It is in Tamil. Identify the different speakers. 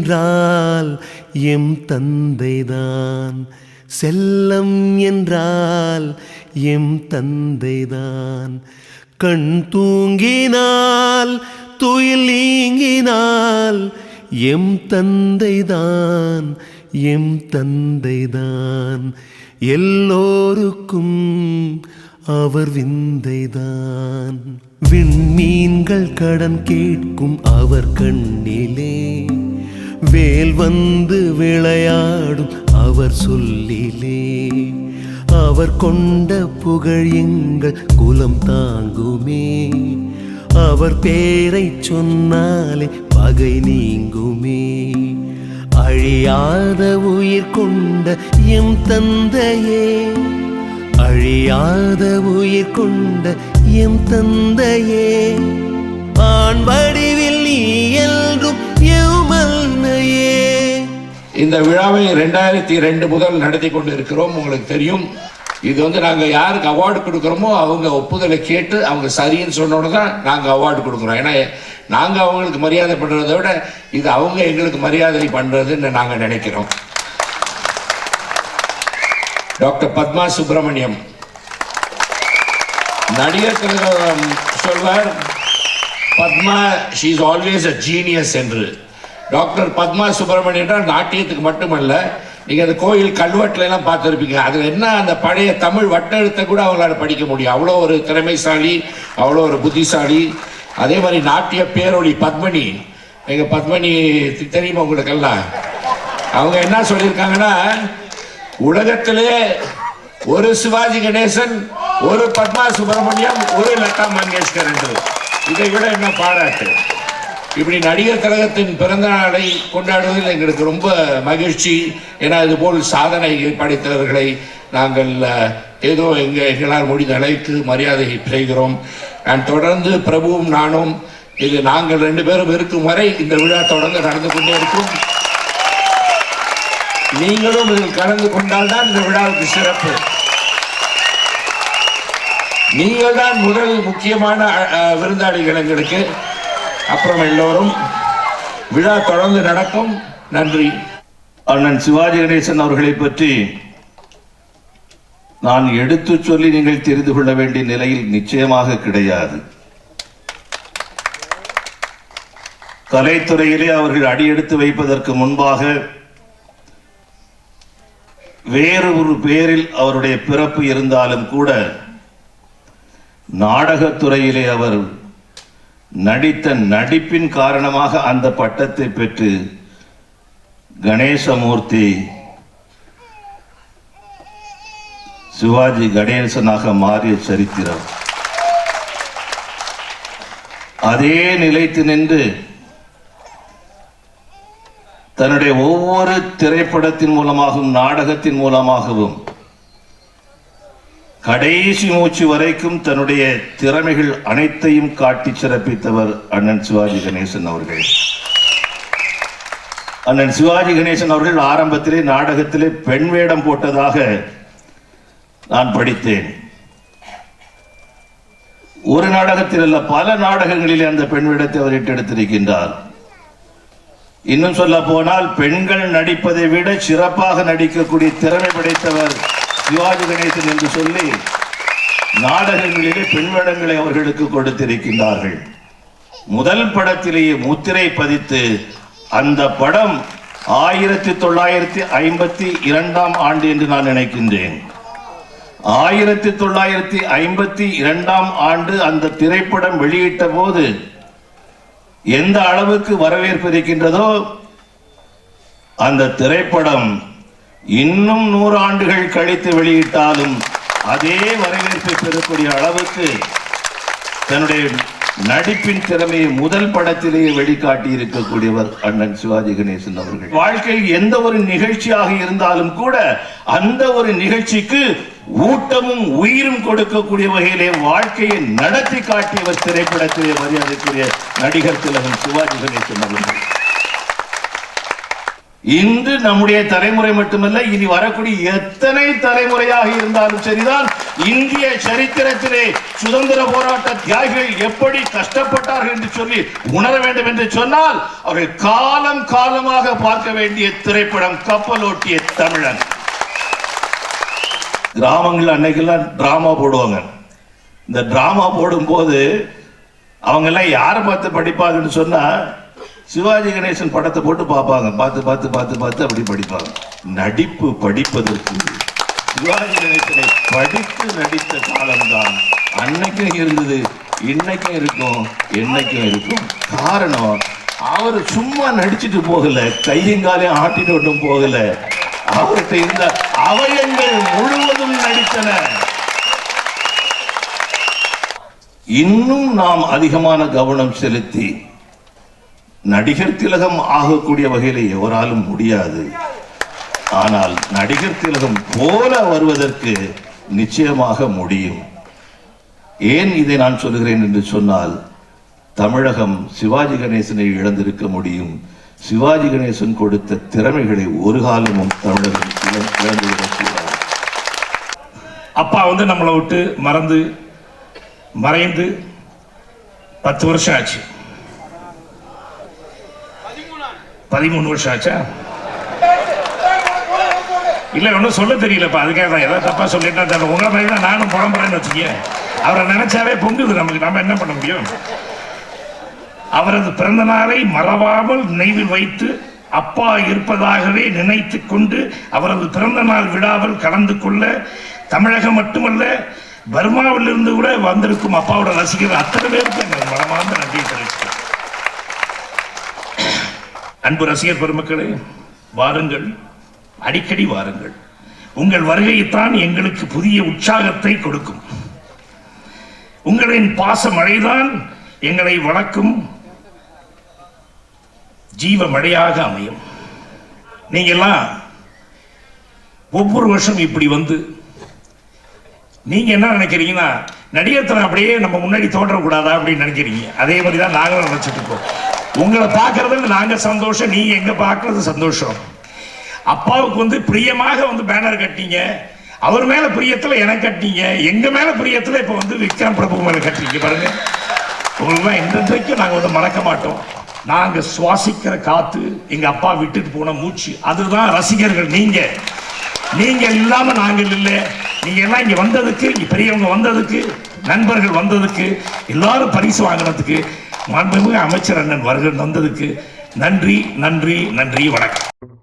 Speaker 1: என்றால் எம் தந்தைதான், செல்லம் என்றால் எம் தந்தைதான். கண் தூங்கினால் துயில் நீங்கினால் எம் தந்தைதான், எம் தந்தைதான். எல்லோருக்கும் அவர் விந்தைதான். விண்மீன்கள் கடன் கேட்கும் அவர் கண்ணிலே, வேல் வந்து விளையாடும் அவர் சொல்லிலே. அவர் கொண்ட புகழ் எங்கள் குலம் தாங்குமே, அவர் பேரை சொன்னாலே பகை நீங்குமே. அழியாத உயிர் கொண்ட எம் தந்தையே, அழியாத உயிர் கொண்ட எம் தந்தையே. ஆண் வடிவில் நீ என்றும் எவ்மல்னையே.
Speaker 2: இந்த விழாவை 2002 முதல் நடத்தி கொண்டு இருக்கிறோம். உங்களுக்கு தெரியும், இது வந்து நாங்கள் யாருக்கு அவார்டு கொடுக்குறோமோ அவங்க ஒப்புதலை கேட்டு அவங்க சரின்னு சொன்னோன்னு தான் நாங்கள் அவார்டு கொடுக்குறோம். ஏன்னா நாங்கள் அவங்களுக்கு மரியாதை பண்ணுறதை விட இது அவங்க எங்களுக்கு மரியாதை பண்ணுறதுன்னு நாங்கள் நினைக்கிறோம். டாக்டர் பத்மா சுப்பிரமணியம் நடிகர் திலகம் சொல்வார், Padma she is always a genius என்று. டாக்டர் பத்மா சுப்பிரமணியன் நாட்டியத்துக்கு மட்டுமல்ல, நீங்கள் அந்த கோயில் கல்வெட்டுல எல்லாம் பார்த்துருப்பீங்க. அதில் என்ன அந்த பழைய தமிழ் வட்டெழுத்தை கூட அவங்களால படிக்க முடியும். அவ்வளோ ஒரு திறமைசாலி, அவ்வளோ ஒரு புத்திசாலி. அதே மாதிரி நாட்டிய பேரொழி பத்மினி, எங்கள் பத்மினி தெரியுமா உங்களுக்கெல்லாம்? அவங்க என்ன சொல்லியிருக்காங்கன்னா, உலகத்திலே ஒரு சிவாஜி கணேசன், ஒரு பத்மா சுப்பிரமணியம், ஒரு லதா மங்கேஷ்கர் என்று. இதை விட என்ன பாராட்டு. இப்படி நடிகர் திலகத்தின் பிறந்த நாளை கொண்டாடுவதில் எங்களுக்கு ரொம்ப மகிழ்ச்சி. ஏன்னா இதுபோல் சாதனை படைத்தவர்களை நாங்கள் ஏதோ எங்களால் முடிந்த அளவுக்கு மரியாதை செய்கிறோம். நான் தொடர்ந்து பிரபுவும் நானும், இது நாங்கள் 2 பேரும் இருக்கும் வரை இந்த விழா தொடர்ந்து நடந்து கொண்டே இருக்கும். நீங்களும் இதில் கலந்து கொண்டால்தான் இந்த விழாவுக்கு சிறப்பு. நீங்கள் தான் முதல் முக்கியமான விருந்தாளிகள் எங்களுக்கு. அப்புறம் எல்லோரும் விழா தொடர்ந்து நடக்கும். நன்றி.
Speaker 3: அண்ணன் சிவாஜி கணேசன் அவர்களை பற்றி நான் எடுத்து சொல்லி நீங்கள் தெரிந்து கொள்ள வேண்டிய நிலையில் நிச்சயமாக கிடையாது. கலைத்துறையிலே அவர்கள் அடியெடுத்து வைப்பதற்கு முன்பாக வேறு ஒரு பெயரில் அவருடைய பிறப்பு இருந்தாலும் கூட நாடகத்துறையிலே அவர் நடித்த நடிப்பின் காரணமாக அந்த பட்டத்தை பெற்று கணேசமூர்த்தி சிவாஜி கணேசனாக மாறிய சரித்திரம். அதே நிலைத்து நின்று தன்னுடைய ஒவ்வொரு திரைப்படத்தின் மூலமாகவும் நாடகத்தின் மூலமாகவும் கடைசி மூச்சு வரைக்கும் தன்னுடைய திறமைகள் அனைத்தையும் காட்டி சிறப்பித்தவர் அண்ணன் சிவாஜி கணேசன் அவர்கள். அண்ணன் சிவாஜி கணேசன் அவர்கள் ஆரம்பத்திலே நாடகத்திலே பெண் வேடம் போட்டதாக நான் படித்தேன். ஒரு நாடகத்தில் அல்ல, பல நாடகங்களிலே அந்த பெண் வேடத்தை அவர் எடுத்திருக்கின்றார். இன்னும் சொல்ல போனால் பெண்கள் நடிப்பதை விட சிறப்பாக நடிக்கக்கூடிய திறமை படைத்தவர் சிவாஜி கணேசன் என்று சொல்லி நாடகங்களிலே பெண் வேடங்களை அவர்களுக்கு கொடுத்திருக்கின்றார்கள். முதல் படத்திலேயே முத்திரை பதித்து அந்த படம் 1952 ஆண்டு என்று நான் நினைக்கின்றேன். 1952 ஆண்டு அந்த திரைப்படம் வெளியிட்ட போது எந்த அளவுக்கு வரவேற்பு இருக்கின்றதோ அந்த திரைப்படம் இன்னும் 100 ஆண்டுகள் கழித்து வெளியிட்டாலும் அதே வரவேற்பை பெறக்கூடிய அளவுக்கு தன்னுடைய நடிப்பின் திறமையை முதல் படத்திலேயே வெளிக்காட்டி இருக்கக்கூடியவர் அண்ணன் சிவாஜி கணேசன் அவர்கள். வாழ்க்கையில் எந்த ஒரு நிகழ்ச்சியாக இருந்தாலும் கூட அந்த ஒரு நிகழ்ச்சிக்கு ஊட்டமும் உயிரும் கொடுக்கக்கூடிய வகையிலே வாழ்க்கையை நடத்தி காட்டியவர் திரைப்படத்திலே மரியாதைக்குரிய நடிகர் திலகம் சிவாஜி கணேசன் அவர்கள். இன்று நம்முடைய தலைமுறை மட்டுமல்ல, இனி வரக்கூடிய எத்தனை தலைமுறையாக இருந்தாலும் சரிதான், இந்திய சரித்திரத்திலே சுதந்திர போராட்ட தியாகிகள் எப்படி கஷ்டப்பட்டார்கள் என்று சொல்லி உணர வேண்டும் என்று சொன்னால் அவர்கள் காலம் காலமாக பார்க்க வேண்டிய திரைப்படம் கப்பலோட்டிய தமிழன். கிராமங்கள் அன்னைக்கெல்லாம் டிராமா போடுவாங்க. இந்த டிராமா போடும் போது அவங்க எல்லாம் யாரை பார்த்து படிப்பாங்கன்னு சொன்னா சிவாஜி கணேசன் படத்தை போட்டு பார்ப்பாங்க. பார்த்து பார்த்து பார்த்து பார்த்து அப்படி படிப்பாங்க. நடிப்பு படிப்பதற்கு சிவாஜி கணேசனை படித்து நடித்த காலம்தான் அன்னைக்கும் இருந்தது, இன்னைக்கும் இருக்கும், என்னைக்கும் இருக்கும். காரணம் அவர் சும்மா நடிச்சுட்டு போகல, கையங்காலையும் ஆட்டிட்டு ஒன்றும் போகல. அவர்கிட்ட இருந்த அவயங்கள் முழுவதும் நடித்தன. இன்னும் நாம் அதிகமான கவனம் செலுத்தி நடிகர் திலகம் ஆகக்கூடிய வகையில் எவராலும் முடியாது. ஆனால் நடிகர் திலகம் போல வருவதற்கு நிச்சயமாக முடியும். ஏன் இதை நான் சொல்கிறேன் என்று சொன்னால், தமிழகம் சிவாஜி கணேசனை இழந்திருக்க முடியும். சிவாஜி கணேசன் கொடுத்த திறமைகளை ஒரு காலமும் தமிழகம் இழந்துவிடக்கூடாது.
Speaker 4: அப்பா நம்மளை விட்டு மறைந்து 10 வருஷம் ஆச்சு. 13 வருஷம் ஆச்சா? இல்ல ஒன்றும் சொல்ல தெரியலப்பா, அதுக்காக தான் ஏதாவது தப்பா சொல்லிட்டா உங்களை மாதிரி தான் நானும் புலம்புறேன்னு வச்சுக்க. அவரை நினைச்சாவே பொங்குது நமக்கு. நம்ம என்ன பண்ண முடியும்? அவரது பிறந்த நாளை மறவாமல் நினைவில் வைத்து அப்பா இருப்பதாகவே நினைத்து கொண்டு அவரது பிறந்த நாள் விழாவில் கலந்து கொள்ள தமிழகம் மட்டுமல்ல பர்மாவில் இருந்து கூட வந்திருக்கும் அப்பாவோட ரசிகர்கள் அத்தனை பேருக்கு எங்கள் மனமார்ந்த நன்றியை தெரிவிக்கிறேன். அன்பு ரசிகர் பெருமக்களே, வாருங்கள், அடிக்கடி வாருங்கள். உங்கள் வருகைத்தான் எங்களுக்கு புதிய உற்சாகத்தை கொடுக்கும். உங்களின் பாச மழைதான் எங்களை வளர்க்கும் ஜீவ மழையாக அமையும். நீங்க எல்லாம் ஒவ்வொரு வருஷம் இப்படி வந்து நீங்க என்ன நினைக்கிறீங்கன்னா, நடிகர் அப்படியே நம்ம முன்னாடி தோன்றக்கூடாதா அப்படின்னு நினைக்கிறீங்க. அதே மாதிரி தான் நாங்களும் நினைச்சிட்டு இருக்கோம். உங்களை பார்க்கறதுல நாங்க சந்தோஷம், நீங்க எங்க பார்க்கறது சந்தோஷம். அப்பாவுக்கு பிரியமாக பேனர் கட்டிங்க, அவர் மேல பிரியத்துல எனக்கு கட்டிங்க, எங்க மேல பிரியத்துல இப்ப விக்ரம் பிரபு மேல கட்டிங்க. பாருங்க, உங்களுக்குலாம் இன்றைக்கும் நாங்க மறக்க மாட்டோம். நாங்க சுவாசிக்கிற காத்து எங்க அப்பா விட்டுட்டு போன மூச்சு, அதுதான் ரசிகர்கள். நீங்க இல்லாம நாங்கள் இல்லை. நீங்க எல்லாம் இங்க வந்ததுக்கு, இங்க பெரியவங்க வந்ததுக்கு, நண்பர்கள் வந்ததுக்கு, எல்லாரும் பரிசு வாங்கினதுக்கு, மாண்புமிகு அமைச்சர் அண்ணன் வருகை வந்ததுக்கு நன்றி, நன்றி, நன்றி, வணக்கம்.